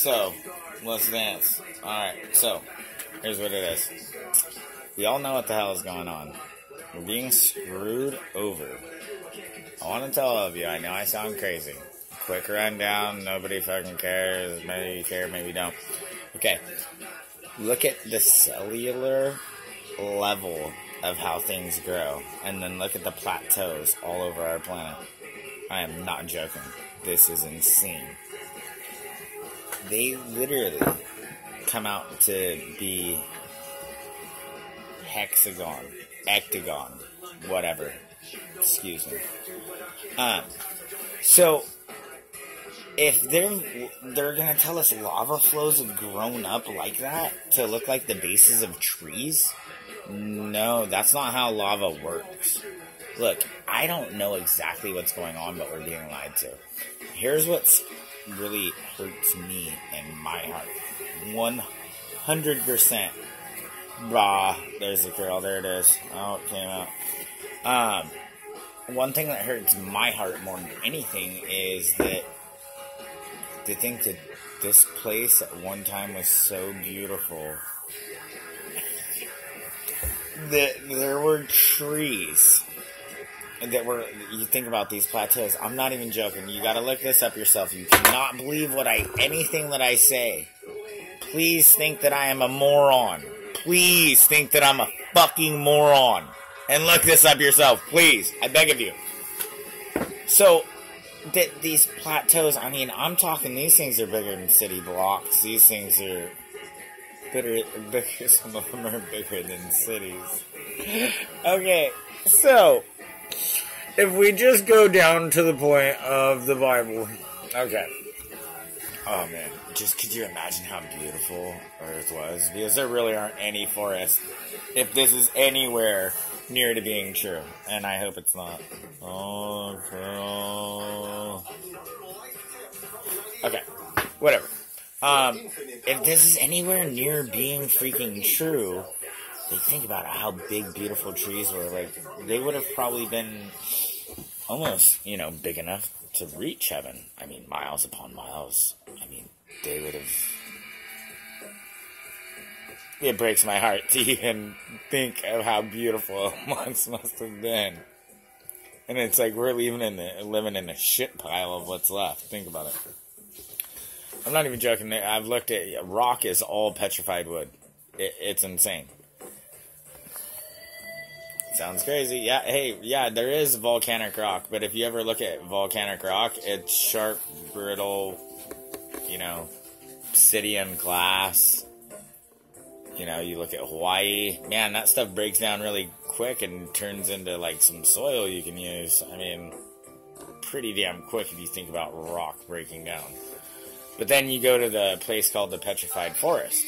So, let's dance. Alright, so, here's what it is. We all know what the hell is going on. We're being screwed over. I want to tell all of you, I know I sound crazy. Quick rundown, nobody fucking cares. Maybe you care, maybe you don't. Okay, look at the cellular level of how things grow, and then look at the plateaus all over our planet. I am not joking. This is insane. They literally come out to be hexagon, octagon, whatever. Excuse me. So if they're gonna tell us lava flows have grown up like that to look like the bases of trees, no, that's not how lava works. Look, I don't know exactly what's going on, but we're being lied to. Here's what's really hurts me in my heart. 100%. Rah, there's the girl, there it is. Oh, it came out. One thing that hurts my heart more than anything is that to think that this place at one time was so beautiful that there were trees that were, you think about these plateaus, I'm not even joking, you gotta look this up yourself, you cannot believe anything that I say. Please think that I am a moron. Please think that I'm a fucking moron. And look this up yourself, please, I beg of you. So, these plateaus, I mean, I'm talking, these things are bigger than city blocks, these things are bigger, some of them are bigger than cities. Okay, so if we just go down to the point of the Bible, okay. Oh man, just could you imagine how beautiful Earth was? Because there really aren't any forests. If this is anywhere near to being true, and I hope it's not. Okay, whatever. If this is anywhere near being freaking true, they think about how big, beautiful trees were. Like, they would have probably been almost, big enough to reach heaven. I mean, miles upon miles. I mean, they would have... It breaks my heart to even think of how beautiful it once must have been. And it's like we're living in a shit pile of what's left. Think about it. I'm not even joking. I've looked at... Rock is all petrified wood. It's insane. Sounds crazy. Yeah, hey, yeah, there is volcanic rock, but if you ever look at volcanic rock, it's sharp, brittle, obsidian glass. You look at Hawaii, man, that stuff breaks down really quick and turns into, like, some soil you can use. I mean, pretty damn quick if you think about rock breaking down. But then you go to the place called the Petrified Forest.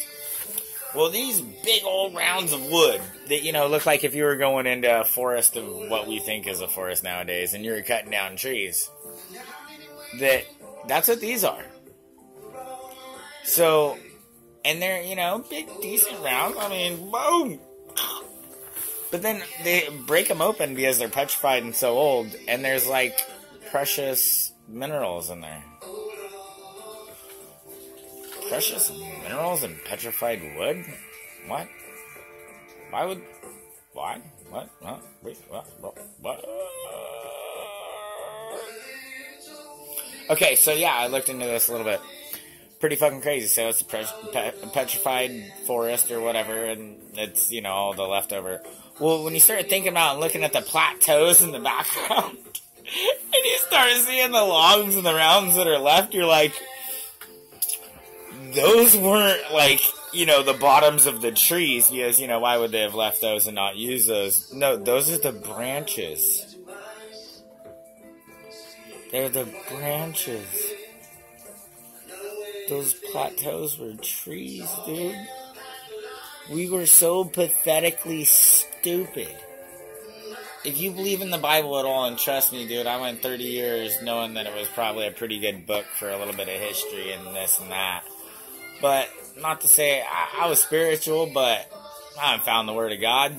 Well, these big old rounds of wood that, look like if you were going into a forest of what we think is a forest nowadays and you were cutting down trees. That's what these are. So, and they're, big, decent rounds. I mean, boom! But then they break them open because they're petrified and so old, and there's, like, precious minerals in there. Precious minerals and petrified wood? What? Why would... Why? What? What? Wait, what? Okay, so yeah, I looked into this a little bit. Pretty fucking crazy. So it's a petrified forest or whatever, and it's, all the leftover. Well, when you start thinking about and looking at the plateaus in the background, and you start seeing the logs and the rounds that are left, you're like... Those weren't, like, the bottoms of the trees, because, why would they have left those and not use those? No, those are the branches. They're the branches. Those plateaus were trees, dude. We were so pathetically stupid. If you believe in the Bible at all, and trust me, dude, I went 30 years knowing that it was probably a pretty good book for a little bit of history and this and that. But, not to say I was spiritual, but I haven't found the Word of God.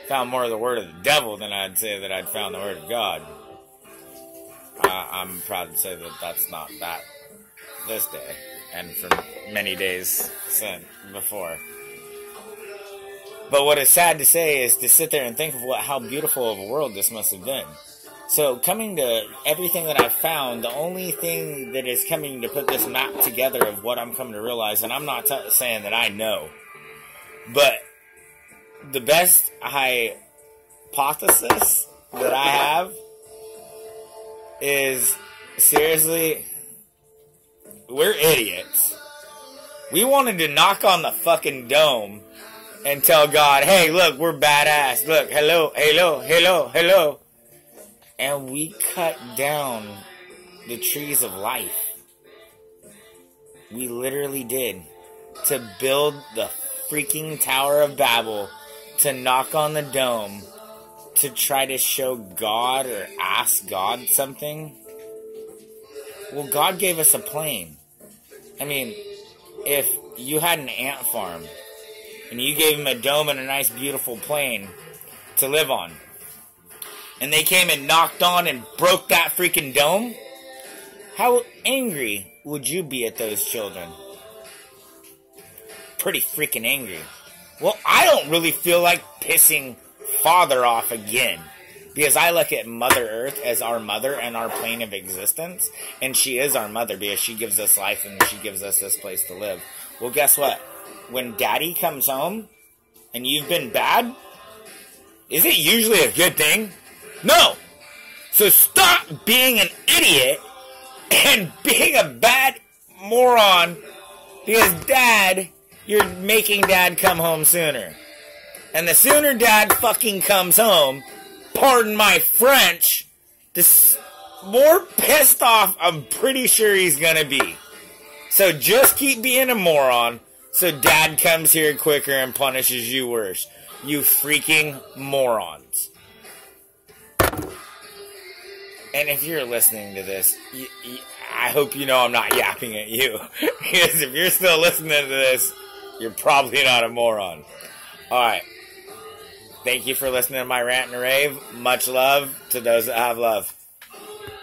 Found more of the Word of the devil than I'd say that I'd found the Word of God. I'm proud to say that that's not that this day. and for many days since before. But what is sad to say is to sit there and think of how beautiful of a world this must have been. So coming to everything that I've found, the only thing that is coming to put this map together of what I'm coming to realize, and I'm not saying that I know, but the best hypothesis that I have is, seriously, we're idiots. We wanted to knock on the fucking dome and tell God, hey, look, we're badass. Look, hello, hello, hello, hello. And we cut down the trees of life. We literally did. To build the freaking Tower of Babel, to knock on the dome, to try to show God or ask God something. Well, God gave us a plane. I mean, if you had an ant farm, and you gave him a dome and a nice beautiful plane to live on, and they came and knocked on and broke that freaking dome, how angry would you be at those children? Pretty freaking angry. Well, I don't really feel like pissing Father off again, because I look at Mother Earth as our mother and our plane of existence, and she is our mother because she gives us life and she gives us this place to live. Well, guess what? When Daddy comes home and you've been bad, is it usually a good thing? No! So stop being an idiot and being a bad moron, because Dad, you're making Dad come home sooner. And the sooner Dad fucking comes home, pardon my French, the more pissed off I'm pretty sure he's gonna be. So just keep being a moron so Dad comes here quicker and punishes you worse. You freaking morons. And if you're listening to this, I hope you know I'm not yapping at you. Because if you're still listening to this, you're probably not a moron. Alright. Thank you for listening to my rant and rave. Much love to those that have love.